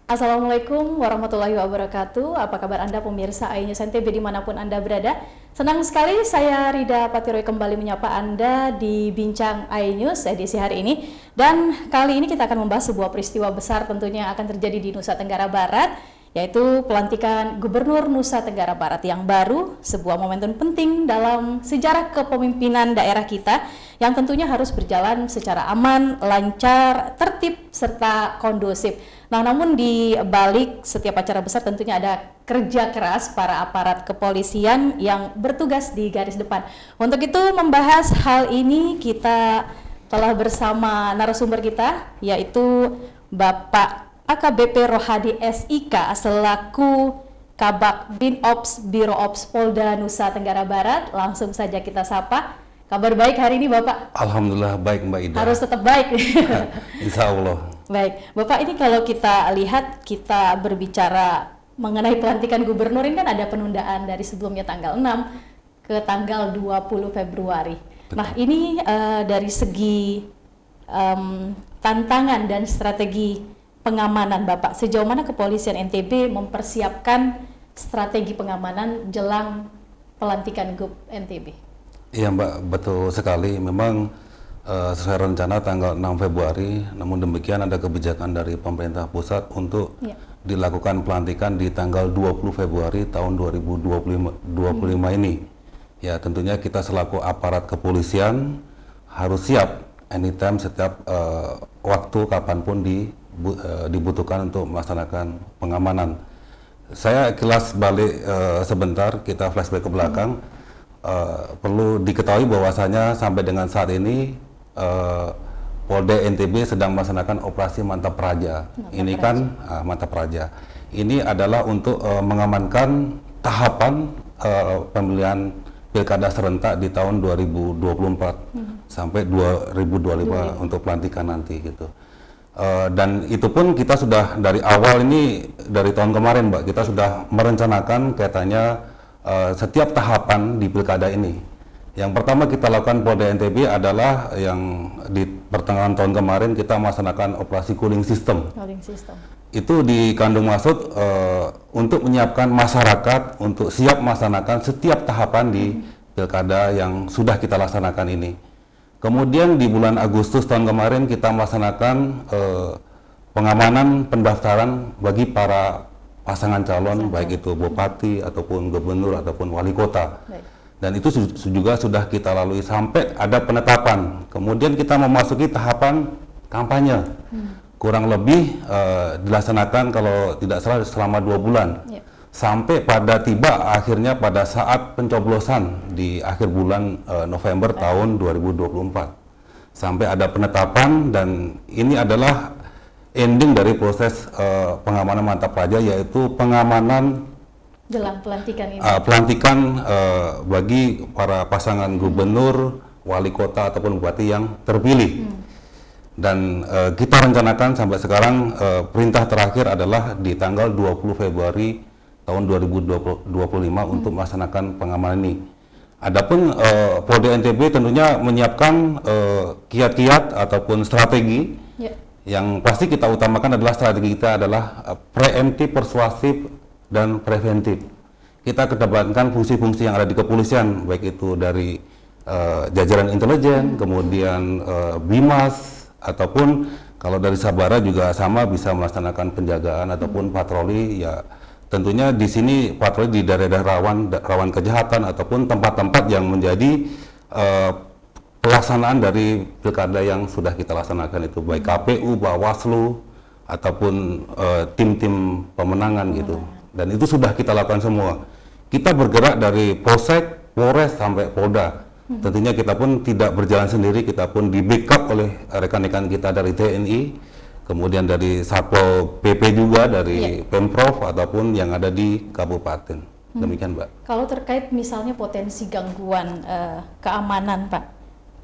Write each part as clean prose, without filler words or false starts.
Assalamualaikum warahmatullahi wabarakatuh. Apa kabar Anda pemirsa iNews NTB dimanapun Anda berada? Senang sekali saya Rida Patiroy kembali menyapa Anda di Bincang iNews edisi hari ini. Dan kali ini kita akan membahas sebuah peristiwa besar tentunya akan terjadi di Nusa Tenggara Barat, yaitu pelantikan Gubernur Nusa Tenggara Barat yang baru, sebuah momentum penting dalam sejarah kepemimpinan daerah kita yang tentunya harus berjalan secara aman, lancar, tertib, serta kondusif. Nah, namun di balik setiap acara besar tentunya ada kerja keras para aparat kepolisian yang bertugas di garis depan. Untuk itu membahas hal ini kita telah bersama narasumber kita, yaitu Bapak AKBP Rohadi SIK selaku Kabak Binops Biro Ops Polda Nusa Tenggara Barat. Langsung saja kita sapa. Kabar baik hari ini Bapak? Alhamdulillah baik Mbak Ida. Harus tetap baik. Insya Allah. Baik, Bapak, ini kalau kita lihat, kita berbicara mengenai pelantikan gubernur ini kan ada penundaan dari sebelumnya tanggal 6 ke tanggal 20 Februari. Betul. Nah, ini dari segi tantangan dan strategi pengamanan Bapak, sejauh mana kepolisian NTB mempersiapkan strategi pengamanan jelang pelantikan Gub NTB? Iya Mbak, betul sekali. Memang sesuai rencana tanggal 6 Februari, namun demikian ada kebijakan dari pemerintah pusat untuk dilakukan pelantikan di tanggal 20 Februari tahun 2025 ini. Ya, tentunya kita selaku aparat kepolisian harus siap anytime, setiap waktu kapanpun dibutuhkan untuk melaksanakan pengamanan. Saya kilas balik sebentar, kita flashback ke belakang. Perlu diketahui bahwasanya sampai dengan saat ini Polda NTB sedang melaksanakan operasi Mantap Praja. Mantap Praja. Ini adalah untuk mengamankan tahapan pemilihan pilkada serentak di tahun 2024 sampai 2025 untuk pelantikan nanti gitu. Dan itu pun kita sudah dari awal ini, dari tahun kemarin Mbak, kita sudah merencanakan kaitannya setiap tahapan di pilkada ini. Yang pertama kita lakukan Polda NTB adalah yang di pertengahan tahun kemarin kita melaksanakan operasi cooling system. Itu dikandung maksud untuk menyiapkan masyarakat untuk siap melaksanakan setiap tahapan di pilkada yang sudah kita laksanakan ini. Kemudian di bulan Agustus tahun kemarin kita melaksanakan pengamanan pendaftaran bagi para pasangan calon, baik itu bupati ataupun gubernur ataupun wali kota. Dan itu juga sudah kita lalui sampai ada penetapan. Kemudian kita memasuki tahapan kampanye. Kurang lebih dilaksanakan kalau tidak salah selama 2 bulan. Sampai pada tiba akhirnya pada saat pencoblosan di akhir bulan November tahun 2024. Sampai ada penetapan, dan ini adalah ending dari proses pengamanan Mantap Praja, yaitu pengamanan jelang pelantikan ini. Pelantikan bagi para pasangan gubernur, wali kota ataupun bupati yang terpilih. Dan kita rencanakan sampai sekarang perintah terakhir adalah di tanggal 20 Februari tahun 2025 untuk melaksanakan pengamanan ini. Adapun Polda NTB tentunya menyiapkan kiat-kiat ataupun strategi. Yang pasti kita utamakan adalah strategi kita adalah preemptif, persuasif, dan preventif. Kita kedepankan fungsi-fungsi yang ada di kepolisian, baik itu dari jajaran intelijen, kemudian BIMAS, ataupun kalau dari Sabara juga sama bisa melaksanakan penjagaan ataupun patroli. Ya, tentunya di sini patroli di daerah-daerah rawan kejahatan ataupun tempat-tempat yang menjadi pelaksanaan dari pilkada yang sudah kita laksanakan, itu baik KPU, Bawaslu, ataupun tim-tim pemenangan gitu. Dan itu sudah kita lakukan semua. Kita bergerak dari Polsek, Polres, sampai Polda. Tentunya kita pun tidak berjalan sendiri, kita pun di backup oleh rekan-rekan kita dari TNI, kemudian dari Satpol PP juga, dari Pemprov, ataupun yang ada di kabupaten. Demikian Mbak. Kalau terkait misalnya potensi gangguan keamanan Pak,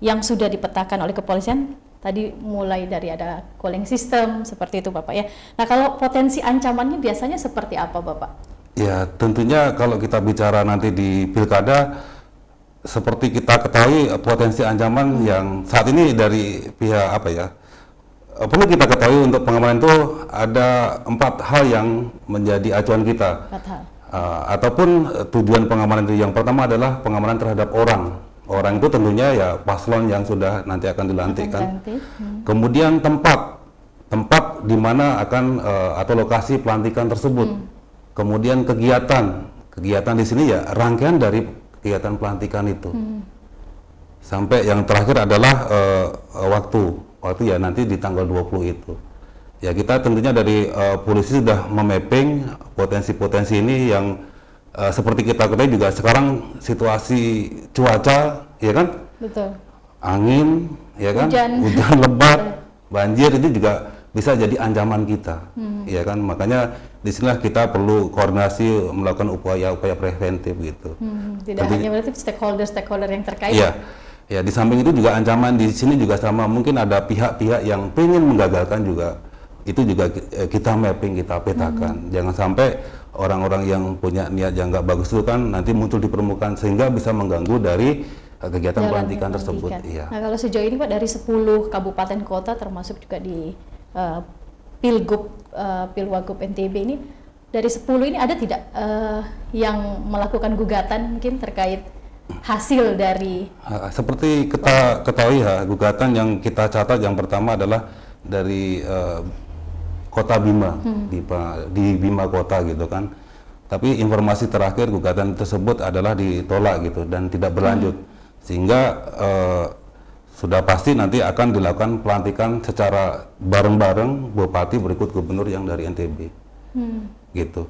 yang sudah dipetakan oleh kepolisian, tadi mulai dari ada cooling system, seperti itu Bapak ya. Nah, kalau potensi ancamannya biasanya seperti apa Bapak? Ya, tentunya kalau kita bicara nanti di pilkada, seperti kita ketahui potensi ancaman yang saat ini dari pihak perlu kita ketahui untuk pengamanan itu ada 4 hal yang menjadi acuan kita. 4 hal. Ataupun tujuan pengamanan itu, yang pertama adalah pengamanan terhadap orang. Orang itu tentunya ya paslon yang sudah nanti akan dilantik kan. Kemudian tempat di mana akan atau lokasi pelantikan tersebut. Kemudian kegiatan di sini ya rangkaian dari kegiatan pelantikan itu. Sampai yang terakhir adalah waktu ya nanti di tanggal 20 itu. Ya kita tentunya dari polisi sudah memapping potensi-potensi ini yang seperti kita ketahui juga sekarang situasi cuaca, ya kan? Betul. Angin, ya kan? Hujan lebat, banjir itu juga bisa jadi ancaman kita, ya kan? Makanya disinilah kita perlu koordinasi melakukan upaya-upaya preventif gitu. Tidak hanya berarti stakeholder yang terkait. Iya. Ya di samping itu juga ancaman di sini juga sama, mungkin ada pihak-pihak yang ingin menggagalkan juga, itu juga kita mapping, kita petakan. Jangan sampai orang-orang yang punya niat yang nggak bagus itu kan nanti muncul di permukaan sehingga bisa mengganggu dari kegiatan pelantikan tersebut. Iya. Nah kalau sejauh ini Pak dari 10 kabupaten kota termasuk juga di Pilwagub NTB ini, dari 10 ini ada tidak yang melakukan gugatan mungkin terkait hasil dari seperti kita ketahui ya, gugatan yang kita catat yang pertama adalah dari Kota Bima, di Bima Kota gitu kan. Tapi informasi terakhir gugatan tersebut adalah ditolak gitu dan tidak berlanjut. Sehingga sudah pasti nanti akan dilakukan pelantikan secara bareng-bareng bupati berikut gubernur yang dari NTB. Gitu.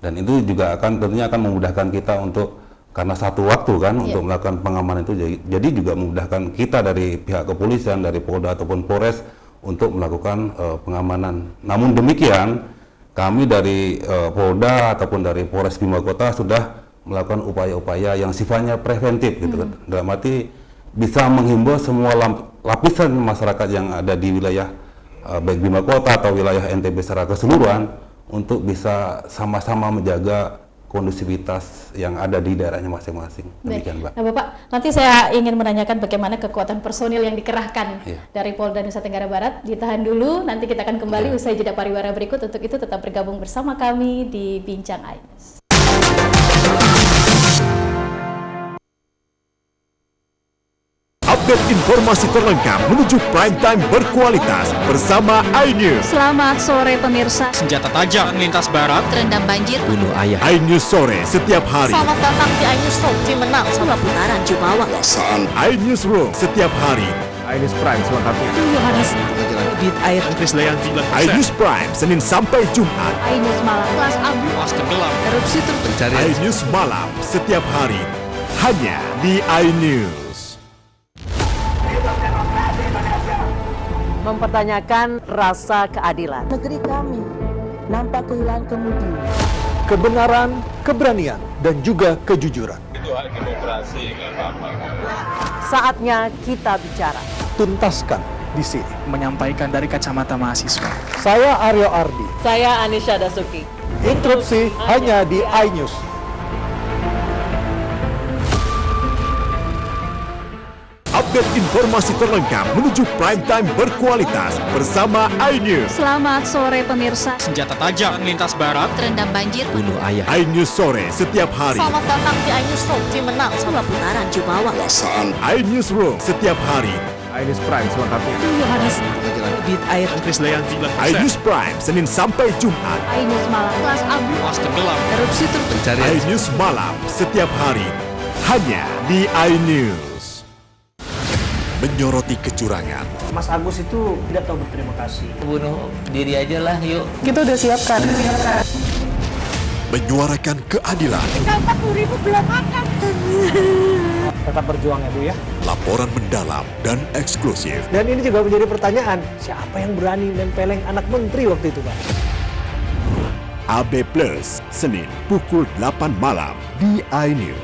Dan itu juga tentunya akan memudahkan kita untuk, karena satu waktu kan untuk melakukan pengamanan itu, jadi juga memudahkan kita dari pihak kepolisian, dari Polda ataupun Polres untuk melakukan pengamanan. Namun demikian, kami dari Polda ataupun dari Polres Bima Kota sudah melakukan upaya-upaya yang sifatnya preventif gitu kan. Dalam arti bisa menghimbau semua lapisan masyarakat yang ada di wilayah baik Bima Kota atau wilayah NTB secara keseluruhan untuk bisa sama-sama menjaga kondusivitas yang ada di daerahnya masing-masing. Demikian, Mbak. Nah, Bapak, nanti saya ingin menanyakan bagaimana kekuatan personil yang dikerahkan dari Polda Nusa Tenggara Barat. Ditahan dulu, nanti kita akan kembali usai jeda pariwara berikut. Untuk itu tetap bergabung bersama kami di Bincang iNews. Update informasi terlengkap menuju prime time berkualitas bersama iNews. Selamat sore pemirsa. Senjata tajam lintas barat, Terendam banjir, bunuh ayah. iNews sore setiap hari. Selamat datang di iNews Talk Cimenang, sama putaran Jumawa. iNews Room setiap hari. iNews Prime selengkapnya. Yohanes, Bit air Krisdayanti iNews Prime Senin sampai Jumat. iNews Malam, kelas abu, kelas tenggelam, erupsi terpencari. iNews Malam setiap hari hanya di iNews. Mempertanyakan rasa keadilan. Negeri kami nampak kehilangan kemudi. Kebenaran, keberanian, dan juga kejujuran. Itu hak demokrasi, nggak apa-apa. Saatnya kita bicara. Tuntaskan di sini. menyampaikan dari kacamata mahasiswa. Saya Aryo Ardi. Saya Anisha Dasuki. Interupsi hanya di iNews. Update informasi terlengkap menuju prime time berkualitas bersama iNews. Selamat sore pemirsa. Senjata tajam lintas barat, Terendam banjir, bunuh ayah. iNews sore setiap hari. Selamat datang di iNews Talk Cimenang, sama putaran Jumawa. iNews Room setiap hari. iNews Prime selengkapnya. Yohanes, Bit air Krisdayanti iNews Prime Senin sampai Jumat. iNews Malam, kelas abu, kelas tenggelam, erupsi terpencari. iNews Malam setiap hari hanya di iNews. Menyoroti kecurangan, Mas Agus itu tidak tahu berterima kasih. Bunuh diri aja lah, yuk. Kita udah siapkan. menyuarakan keadilan. 40.000 belum makan. Tetap berjuang ya Bu ya. Laporan mendalam dan eksklusif. Dan ini juga menjadi pertanyaan, siapa yang berani nempeleng anak menteri waktu itu Pak? AB Plus, Senin pukul 8 malam di iNews.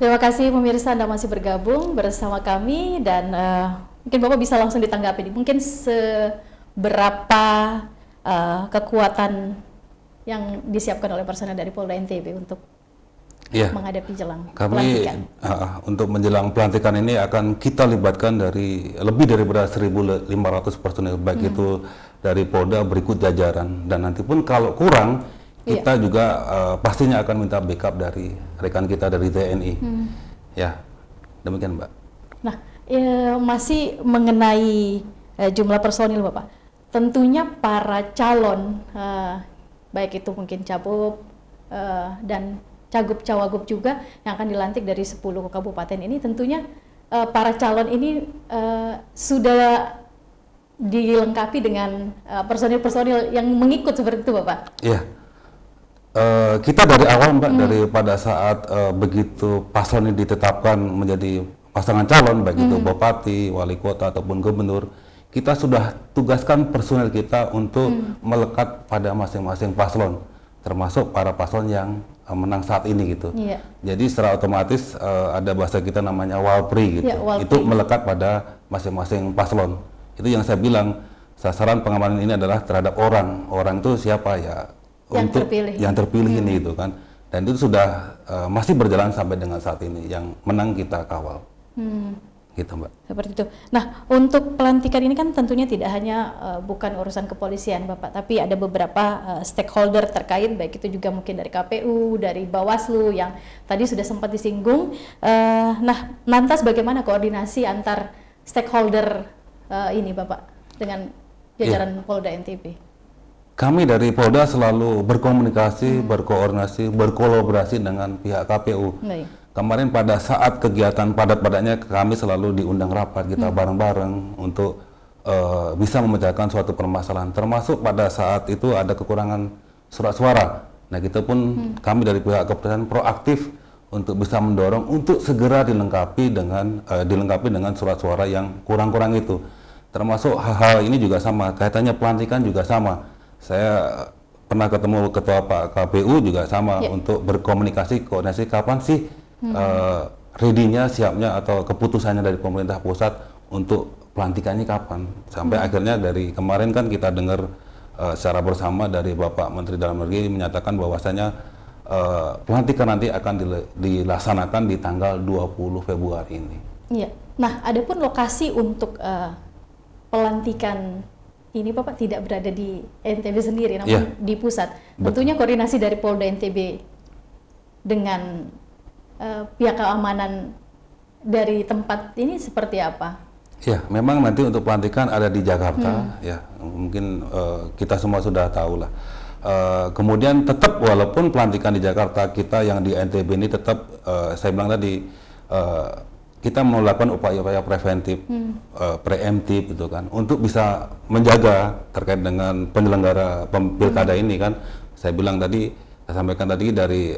Terima kasih pemirsa, Anda masih bergabung bersama kami dan mungkin Bapak bisa langsung ditanggapi. Mungkin seberapa kekuatan yang disiapkan oleh personel dari Polda NTB untuk Iya. menghadapi jelang Kami pelantikan? untuk menjelang pelantikan ini akan kita libatkan dari lebih daripada 1.500 personil, baik itu dari Polda berikut jajaran, dan nanti pun kalau kurang kita juga pastinya akan minta backup dari rekan kita dari TNI. Ya, demikian Mbak. Nah, masih mengenai jumlah personil Bapak, tentunya para calon baik itu mungkin Cagup dan Cagup Cawagup juga yang akan dilantik dari 10 kabupaten ini, tentunya para calon ini sudah dilengkapi dengan personil-personil yang mengikut seperti itu Bapak? Iya. Kita dari awal Mbak, dari pada saat begitu paslon ini ditetapkan menjadi pasangan calon, baik itu bupati, wali kota ataupun gubernur, kita sudah tugaskan personil kita untuk melekat pada masing-masing paslon, termasuk para paslon yang menang saat ini gitu. Jadi secara otomatis ada bahasa kita namanya walpri gitu. Itu melekat pada masing-masing paslon. Itu yang saya bilang, sasaran pengamanan ini adalah terhadap orang. Orang itu siapa ya? Yang terpilih ini gitu kan. Dan itu sudah masih berjalan sampai dengan saat ini. Yang menang kita kawal. Gitu Mbak. Seperti itu. Nah, untuk pelantikan ini kan tentunya tidak hanya bukan urusan kepolisian Bapak, tapi ada beberapa stakeholder terkait, baik itu juga mungkin dari KPU, dari Bawaslu yang tadi sudah sempat disinggung. Nah, lantas bagaimana koordinasi antar stakeholder ini Bapak dengan jajaran Polda NTB? Kami dari Polda selalu berkomunikasi, berkoordinasi, berkolaborasi dengan pihak KPU. Kemarin pada saat kegiatan padat-padatnya kami selalu diundang rapat kita bareng-bareng untuk bisa memecahkan suatu permasalahan, termasuk pada saat itu ada kekurangan surat suara. Nah, kita pun kami dari pihak kepolisian proaktif untuk bisa mendorong untuk segera dilengkapi dengan surat suara yang kurang-kurang itu. Termasuk hal-hal ini juga sama, kaitannya pelantikan juga sama. Saya pernah ketemu ketua Pak KPU juga sama untuk berkomunikasi, koordinasi kapan sih ready-nya, siapnya atau keputusannya dari pemerintah pusat untuk pelantikannya kapan. Sampai akhirnya dari kemarin kan kita dengar secara bersama dari Bapak Menteri Dalam Negeri menyatakan bahwasanya pelantikan nanti akan dilaksanakan di tanggal 20 Februari ini. Iya. Nah, adapun lokasi untuk pelantikan ini Bapak tidak berada di NTB sendiri, namun di pusat. Tentunya koordinasi dari Polda NTB dengan pihak keamanan dari tempat ini seperti apa? Ya, memang nanti untuk pelantikan ada di Jakarta, ya mungkin kita semua sudah tahu lah. Kemudian tetap walaupun pelantikan di Jakarta, kita yang di NTB ini tetap, saya bilang tadi, kita melakukan upaya-upaya preventif, preemptif gitu kan, untuk bisa menjaga terkait dengan penyelenggara pilkada ini kan. Saya bilang tadi, saya sampaikan tadi dari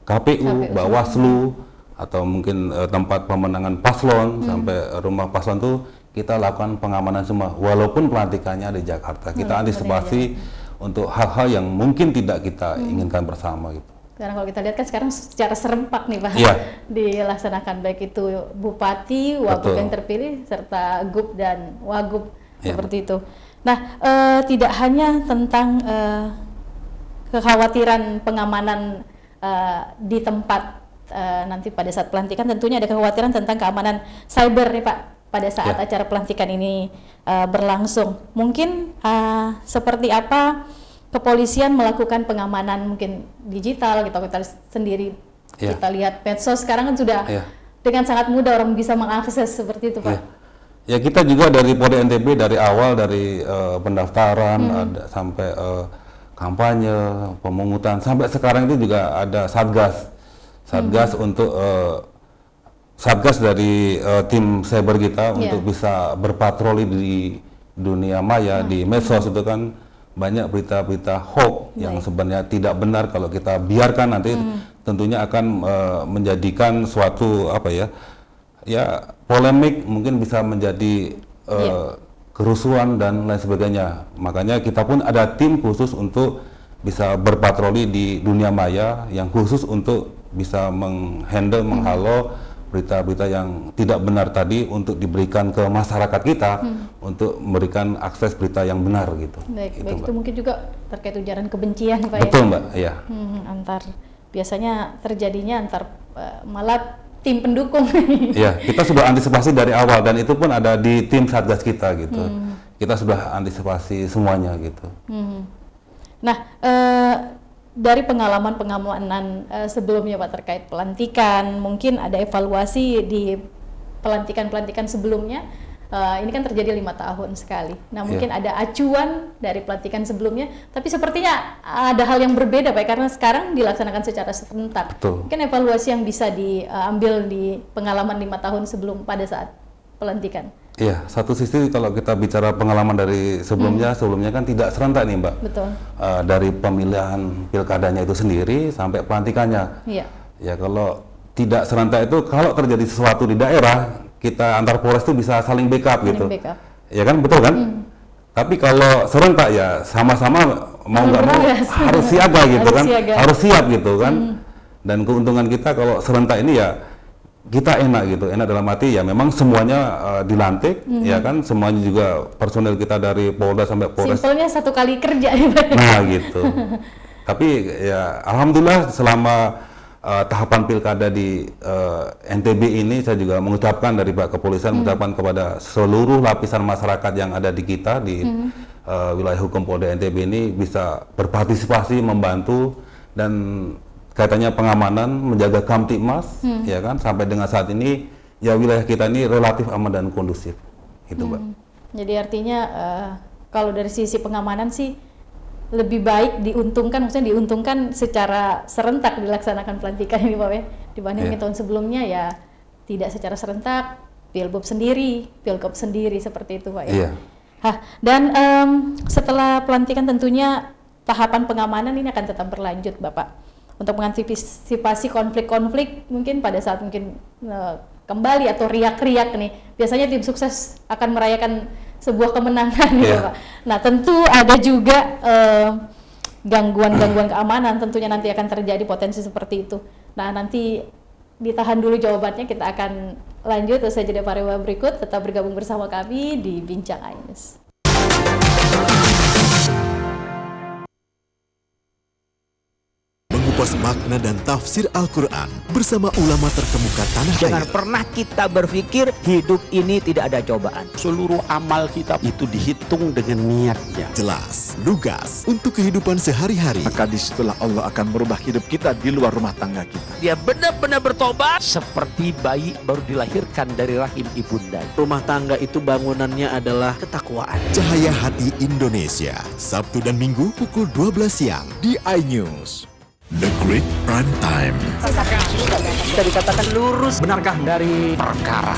KPU, Bawaslu, atau mungkin tempat pemenangan paslon sampai rumah paslon tuh kita lakukan pengamanan semua. Walaupun pelantikannya di Jakarta, kita antisipasi untuk hal-hal yang mungkin tidak kita inginkan bersama gitu. Karena kalau kita lihat kan sekarang secara serempak nih Pak, dilaksanakan baik itu Bupati, Wagub yang terpilih, serta Gub dan Wagub seperti itu. Nah, tidak hanya tentang kekhawatiran pengamanan di tempat nanti pada saat pelantikan, tentunya ada kekhawatiran tentang keamanan cyber nih Pak pada saat acara pelantikan ini berlangsung. Mungkin seperti apa kepolisian melakukan pengamanan mungkin digital gitu, kita sendiri kita lihat medsos sekarang kan sudah dengan sangat mudah orang bisa mengakses seperti itu Pak. Ya, kita juga dari Polda NTB dari awal, dari pendaftaran ada sampai kampanye, pemungutan, sampai sekarang itu juga ada satgas untuk satgas dari tim cyber kita untuk bisa berpatroli di dunia maya, di medsos itu kan banyak berita-berita hoax yang sebenarnya tidak benar. Kalau kita biarkan nanti tentunya akan menjadikan suatu polemik, mungkin bisa menjadi kerusuhan dan lain sebagainya. Makanya kita pun ada tim khusus untuk bisa berpatroli di dunia maya yang khusus untuk bisa menghandle, menghalau berita-berita yang tidak benar tadi untuk diberikan ke masyarakat kita untuk memberikan akses berita yang benar gitu. Baik, itu mungkin juga terkait ujaran kebencian Pak. Betul Mbak, iya. Antar biasanya terjadinya antar malah tim pendukung. Iya, kita sudah antisipasi dari awal dan itu pun ada di tim Satgas kita gitu. Kita sudah antisipasi semuanya gitu. Nah, dari pengalaman sebelumnya Pak terkait pelantikan, mungkin ada evaluasi di pelantikan sebelumnya. Ini kan terjadi 5 tahun sekali. Nah, mungkin ada acuan dari pelantikan sebelumnya, tapi sepertinya ada hal yang berbeda Pak, karena sekarang dilaksanakan secara serentak. Betul. Mungkin evaluasi yang bisa diambil di pengalaman 5 tahun sebelum pada saat pelantikan. Iya, satu sisi kalau kita bicara pengalaman dari sebelumnya kan tidak serentak nih Mbak. Betul. Dari pemilihan pilkadanya itu sendiri sampai pelantikannya. Iya. Ya kalau tidak serentak itu kalau terjadi sesuatu di daerah, kita antar Polres itu bisa saling backup gitu. Backup. Ya kan, betul kan? Tapi kalau serentak ya sama-sama mau nggak mau harus siaga gitu kan, harus siap gitu kan. Dan keuntungan kita kalau serentak ini ya kita enak gitu, enak dalam arti ya memang semuanya dilantik, ya kan, semuanya juga personel kita dari Polda sampai Polres. Simpelnya satu kali kerja. Nah gitu. Tapi ya alhamdulillah selama tahapan pilkada di NTB ini saya juga mengucapkan dari Pak Kepolisian, mengucapkan kepada seluruh lapisan masyarakat yang ada di kita di wilayah hukum Polda NTB ini bisa berpartisipasi, membantu dan kaitannya pengamanan, menjaga Kamtibmas, ya kan, sampai dengan saat ini ya wilayah kita ini relatif aman dan kondusif, gitu Mbak. Jadi artinya kalau dari sisi pengamanan sih lebih baik maksudnya diuntungkan secara serentak dilaksanakan pelantikan ini Pak ya, dibandingin tahun sebelumnya ya tidak secara serentak, Pilgub sendiri seperti itu Pak ya. Dan setelah pelantikan tentunya tahapan pengamanan ini akan tetap berlanjut Bapak untuk mengantisipasi konflik-konflik mungkin pada saat kembali atau riak-riak nih, biasanya tim sukses akan merayakan sebuah kemenangan gitu Pak. Nah tentu ada juga gangguan-gangguan keamanan tentunya nanti akan terjadi potensi seperti itu. Nah nanti ditahan dulu jawabannya, kita akan lanjut usai jeda pariwara berikut. Tetap bergabung bersama kami di Bincang iNews. Mengupas makna dan tafsir Al-Quran bersama ulama terkemuka tanah air. Jangan pernah kita berpikir hidup ini tidak ada cobaan. Seluruh amal kita itu dihitung dengan niatnya. Jelas, lugas, untuk kehidupan sehari-hari. Maka disitulah Allah akan merubah hidup kita di luar rumah tangga kita. Dia benar-benar bertobat seperti bayi baru dilahirkan dari rahim ibunda. Rumah tangga itu bangunannya adalah ketakwaan. Cahaya Hati Indonesia, Sabtu dan Minggu pukul 12 siang di iNews. The Great Prime Time. Bisa dikatakan lurus. Benarkah dari Perkara.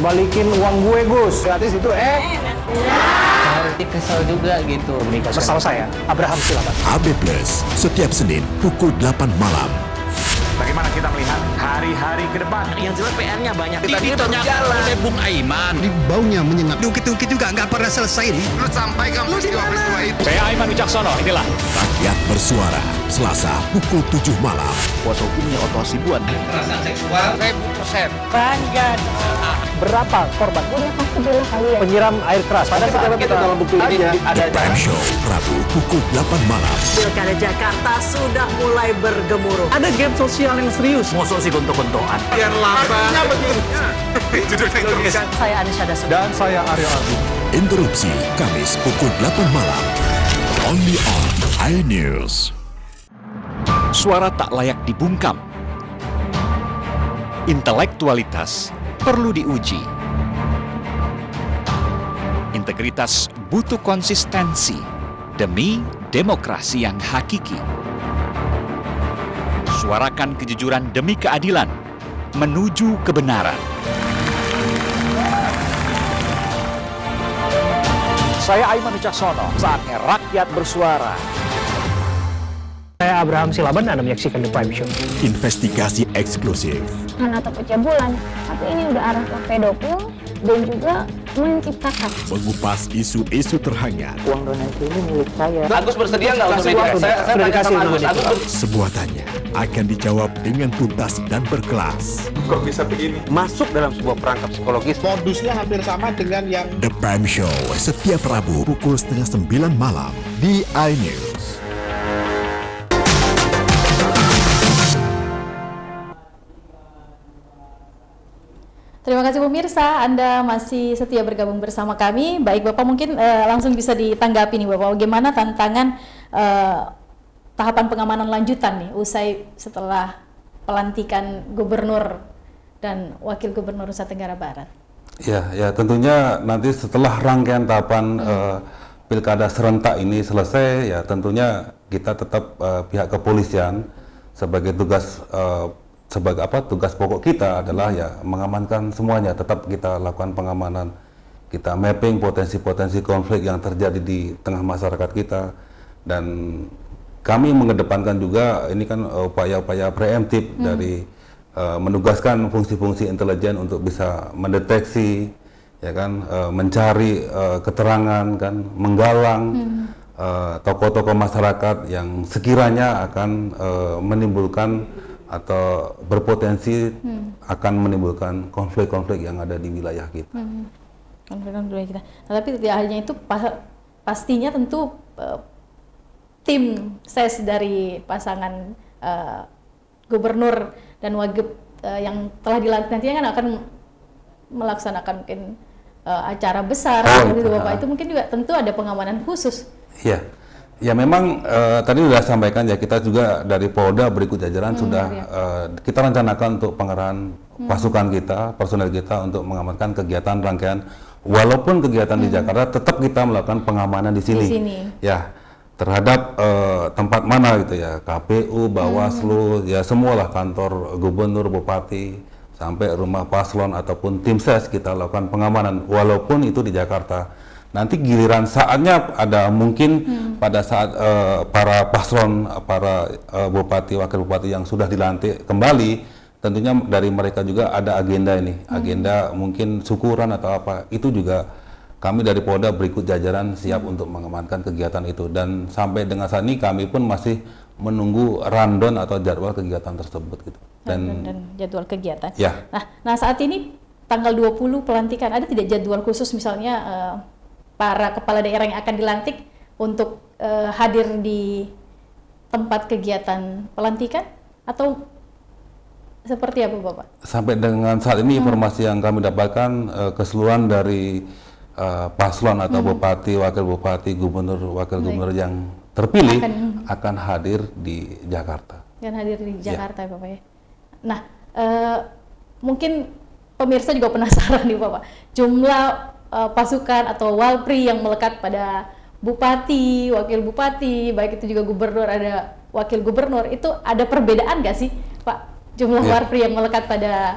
Balikin uang gue Gus. Gratis itu Harus kesel juga gitu. Bersama saya, Abraham silakan. AB Plus, setiap Senin pukul 8 malam. bagaimana kita melihat hari-hari ke depan? Yang jelas PR-nya banyak. Tadi terjalan oleh Bung Aiman. Ini baunya menyengat. Diungkit-ungkit juga nggak pernah selesai nih. Lu sampaikan peristiwa-peristiwa itu. Saya Aiman Wicaksono, inilah Rakyat Bersuara, Selasa pukul 7 malam. Kuasa hukumnya Otto Hasibuan. Kekerasan seksual 1000%. Bangga. Berapa korban? Penyiram air keras. Pada saat kita dalam bukti ini ada Prime Show, Rabu pukul 8 malam. Pilkada Jakarta sudah mulai bergemuruh. ada game sosial yang serius. Mosok sih gontok-gontokan. Biar lama. Saya Anisha Dasar. Dan saya Aryo Ardi. Interupsi Kamis pukul 8 malam. Only on iNews. Suara tak layak dibungkam. Intelektualitas perlu diuji. Integritas butuh konsistensi demi demokrasi yang hakiki. Suarakan kejujuran demi keadilan menuju kebenaran. Saya Aiman Wicaksono, saatnya rakyat bersuara. Saya Abraham Silaban, Anda menyaksikan The Prime Show. Investigasi eksklusif. Atau pencabulan, tapi ini udah arah ke pedofil dan juga menciptakan. Mengupas isu-isu terhangat. Uang donasi ini milik saya. Agus bersedia nggak untuk itu? Saya tanya sama Agus. Sebuah tanya akan dijawab dengan tuntas dan berkelas. Kok bisa begini? Masuk dalam sebuah perangkap psikologis. Modusnya hampir sama dengan yang The Prime Show setiap Rabu pukul 8:30 malam di iNews. Terima kasih pemirsa, Anda masih setia bergabung bersama kami. Baik Bapak, mungkin langsung bisa ditanggapi nih Bapak, bagaimana tantangan tahapan pengamanan lanjutan nih usai setelah pelantikan Gubernur dan Wakil Gubernur Nusa Tenggara Barat? Ya tentunya nanti setelah rangkaian tahapan pilkada serentak ini selesai, ya tentunya kita tetap pihak kepolisian sebagai tugas tugas pokok kita adalah ya mengamankan semuanya. Tetap kita lakukan pengamanan, kita mapping potensi-potensi konflik yang terjadi di tengah masyarakat kita, dan kami mengedepankan juga ini kan upaya-upaya preemptif dari menugaskan fungsi-fungsi intelijen untuk bisa mendeteksi, ya kan, mencari keterangan, kan, menggalang tokoh-tokoh masyarakat yang sekiranya akan menimbulkan atau berpotensi akan menimbulkan konflik-konflik yang ada di wilayah kita. Konflik-konflik kita. Nah, tapi tidak hanya itu, pastinya tentu tim ses dari pasangan gubernur dan wagub yang telah dilantik nantinya kan akan melaksanakan mungkin acara besar gitu Bapak. Itu mungkin juga tentu ada pengamanan khusus. Iya. Ya memang tadi sudah sampaikan ya, kita juga dari Polda berikut jajaran sudah kita rencanakan untuk pengerahan pasukan kita, personel kita untuk mengamankan kegiatan rangkaian, walaupun kegiatan di Jakarta tetap kita melakukan pengamanan di sini. Ya, terhadap tempat mana gitu ya, KPU, Bawaslu, ya semualah, kantor gubernur, bupati, sampai rumah paslon ataupun tim ses kita lakukan pengamanan, walaupun itu di Jakarta. Nanti giliran saatnya ada mungkin pada saat para paslon, para bupati, wakil bupati yang sudah dilantik kembali, tentunya dari mereka juga ada agenda ini, agenda mungkin syukuran atau apa, itu juga kami dari Polda berikut jajaran siap untuk mengamankan kegiatan itu, dan sampai dengan saat ini kami pun masih menunggu rundown atau jadwal kegiatan tersebut gitu. Dan jadwal kegiatan. Ya. Nah saat ini tanggal 20 pelantikan, ada tidak jadwal khusus misalnya para kepala daerah yang akan dilantik untuk hadir di tempat kegiatan pelantikan, atau seperti apa Bapak? Sampai dengan saat ini informasi yang kami dapatkan keseluruhan dari paslon atau bupati, wakil bupati, gubernur, wakil gubernur yang terpilih akan hadir di Jakarta. Akan hadir di Jakarta ya Bapak ya. Nah mungkin pemirsa juga penasaran nih Bapak, jumlah pasukan atau walpri yang melekat pada bupati, wakil bupati, baik itu juga gubernur, ada wakil gubernur, itu ada perbedaan nggak sih Pak, jumlah walpri yang melekat pada?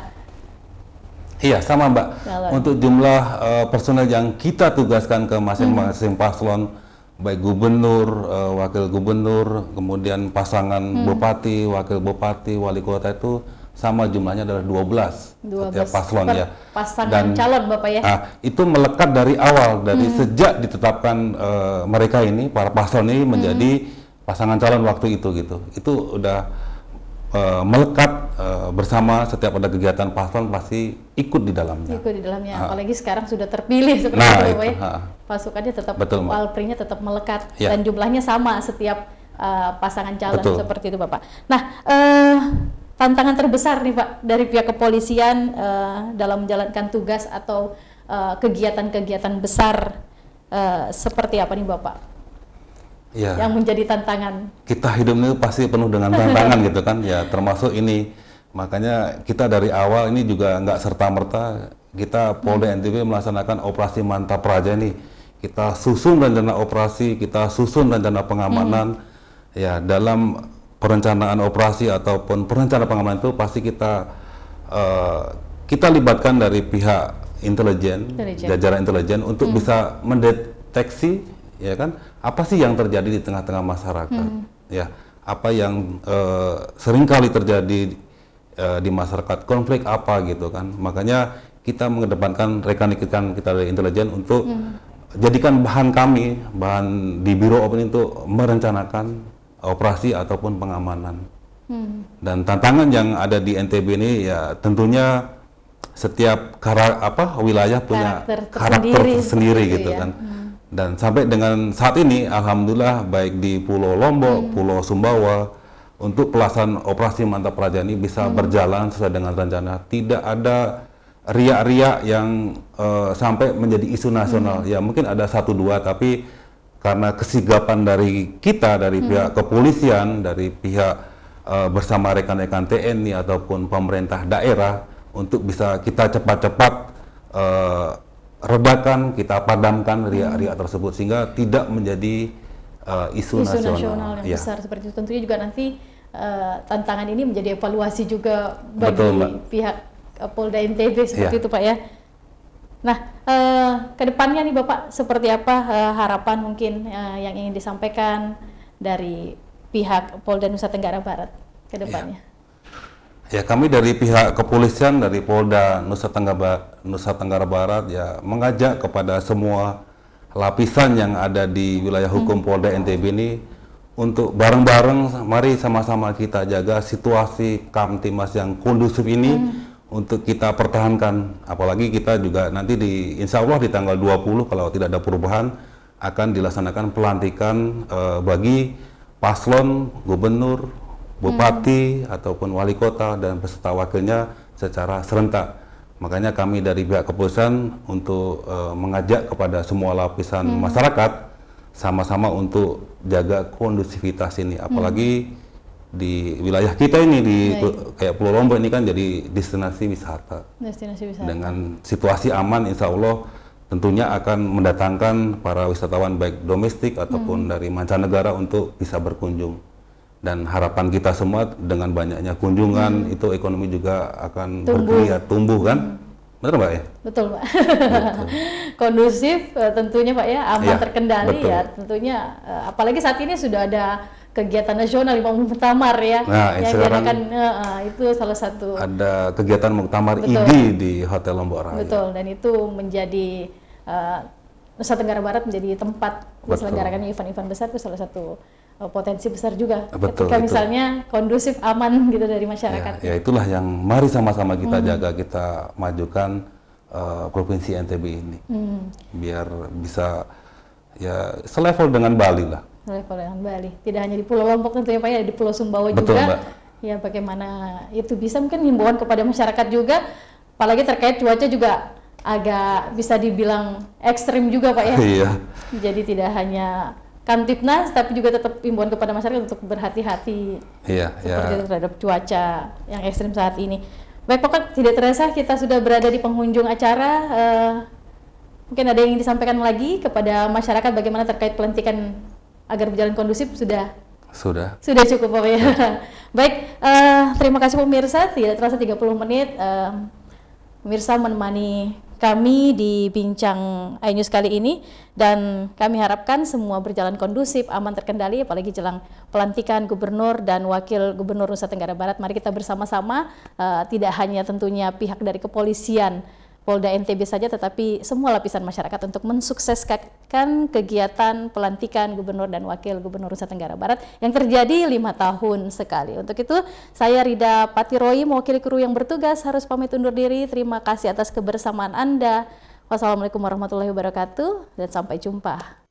Iya, sama Mbak. Untuk jumlah personel yang kita tugaskan ke masing-masing paslon, baik gubernur, wakil gubernur, kemudian pasangan bupati, wakil bupati, wali kota, itu sama jumlahnya adalah 12 setiap paslon ya. Pasangan calon Bapak ya. Itu melekat dari awal, dari sejak ditetapkan mereka ini, para paslon ini menjadi pasangan calon waktu itu gitu. Itu udah melekat bersama, setiap ada kegiatan paslon pasti ikut di dalamnya. Ikut di dalamnya, apalagi sekarang sudah terpilih seperti itu Bapak ya. Pasukannya tetap, walprinya tetap melekat dan jumlahnya sama setiap pasangan calon seperti itu Bapak. Nah, tantangan terbesar nih Pak dari pihak kepolisian dalam menjalankan tugas atau kegiatan-kegiatan besar seperti apa nih Bapak? Ya. Yang menjadi tantangan. Kita hidup ini pasti penuh dengan tantangan gitu kan, ya termasuk ini. Makanya kita dari awal ini juga nggak serta-merta kita Polda NTB melaksanakan operasi Mantap Praja ini. Kita susun rencana operasi, kita susun rencana pengamanan. Ya, dalam perencanaan operasi ataupun perencanaan pengamanan itu pasti kita libatkan dari pihak intelijen, jajaran intelijen untuk bisa mendeteksi, ya kan, apa sih yang terjadi di tengah-tengah masyarakat, ya, apa yang seringkali terjadi di masyarakat, konflik apa gitu kan. Makanya kita mengedepankan rekan-rekan kita dari intelijen untuk jadikan bahan kami, bahan di Biro Opini untuk merencanakan operasi ataupun pengamanan. Dan tantangan yang ada di NTB ini ya tentunya setiap wilayah punya karakter tersendiri gitu ya kan. Dan sampai dengan saat ini alhamdulillah baik di Pulau Lombok, Pulau Sumbawa, untuk pelaksanaan operasi Mantap Praja ini bisa berjalan sesuai dengan rencana. Tidak ada riak-riak yang sampai menjadi isu nasional. Ya mungkin ada 1-2, tapi karena kesigapan dari kita, dari pihak kepolisian, dari pihak bersama rekan-rekan TNI ataupun pemerintah daerah untuk bisa kita cepat-cepat redakan, kita padamkan riak-riak tersebut sehingga tidak menjadi isu nasional yang besar seperti itu. Tentunya juga nanti tantangan ini menjadi evaluasi juga bagi pihak Polda NTB seperti itu Pak ya. Nah, kedepannya nih Bapak seperti apa harapan mungkin yang ingin disampaikan dari pihak Polda Nusa Tenggara Barat ke depannya? Ya, kami dari pihak kepolisian dari Polda Nusa Tenggara Barat ya mengajak kepada semua lapisan yang ada di wilayah hukum Polda NTB ini untuk bareng-bareng mari sama-sama kita jaga situasi Kamtimas yang kondusif ini untuk kita pertahankan. Apalagi kita juga nanti insya Allah di tanggal 20 kalau tidak ada perubahan akan dilaksanakan pelantikan bagi paslon gubernur, bupati ataupun wali kota dan beserta wakilnya secara serentak. Makanya kami dari pihak kepolisian untuk mengajak kepada semua lapisan masyarakat sama-sama untuk jaga kondusivitas ini. Apalagi di wilayah kita ini kayak Pulau Lombok ini kan jadi destinasi wisata. Dengan situasi aman, insya Allah tentunya akan mendatangkan para wisatawan baik domestik ataupun dari mancanegara untuk bisa berkunjung. Dan harapan kita semua dengan banyaknya kunjungan itu ekonomi juga akan bergeliat, tumbuh kan? Benar Mbak ya? Betul Pak. Kondusif tentunya Pak ya, aman terkendali ya tentunya. Apalagi saat ini sudah ada kegiatan nasional Imam Muktamar ya. Nah, yang diadakan itu salah satu. Ada kegiatan Muktamar ID di Hotel Lombok Raya. Betul, dan itu menjadi Nusa Tenggara Barat menjadi tempat diselenggarakannya event-event besar itu salah satu potensi besar juga. Ketika misalnya kondusif, aman gitu dari masyarakat. Ya itulah yang mari sama-sama kita jaga, kita majukan provinsi NTB ini. Biar bisa ya selevel dengan Bali lah. Selevel dengan Bali. Tidak hanya di Pulau Lombok tentunya Pak ya, di Pulau Sumbawa betul, juga. Mbak. Ya bagaimana itu bisa mungkin himbauan kepada masyarakat juga, apalagi terkait cuaca juga agak bisa dibilang ekstrim juga Pak ya. Iya. Jadi tidak hanya Kamtipnas, tapi juga tetap himbauan kepada masyarakat untuk berhati-hati seperti itu terhadap cuaca yang ekstrim saat ini. Baik Pak, tidak terasa kita sudah berada di penghujung acara. Mungkin ada yang ingin disampaikan lagi kepada masyarakat bagaimana terkait pelantikan agar berjalan kondusif? Sudah cukup Pak ya. Baik, terima kasih pemirsa. Tidak terasa 30 menit pemirsa menemani kami di Bincang iNews kali ini, dan kami harapkan semua berjalan kondusif, aman terkendali, apalagi jelang pelantikan Gubernur dan Wakil Gubernur Nusa Tenggara Barat. Mari kita bersama-sama, tidak hanya tentunya pihak dari kepolisian Polda NTB saja, tetapi semua lapisan masyarakat untuk mensukseskan kegiatan pelantikan Gubernur dan Wakil Gubernur Nusa Tenggara Barat yang terjadi 5 tahun sekali. Untuk itu, saya Rida Patiroy, mewakili kru yang bertugas, harus pamit undur diri. Terima kasih atas kebersamaan Anda. Wassalamualaikum warahmatullahi wabarakatuh, dan sampai jumpa.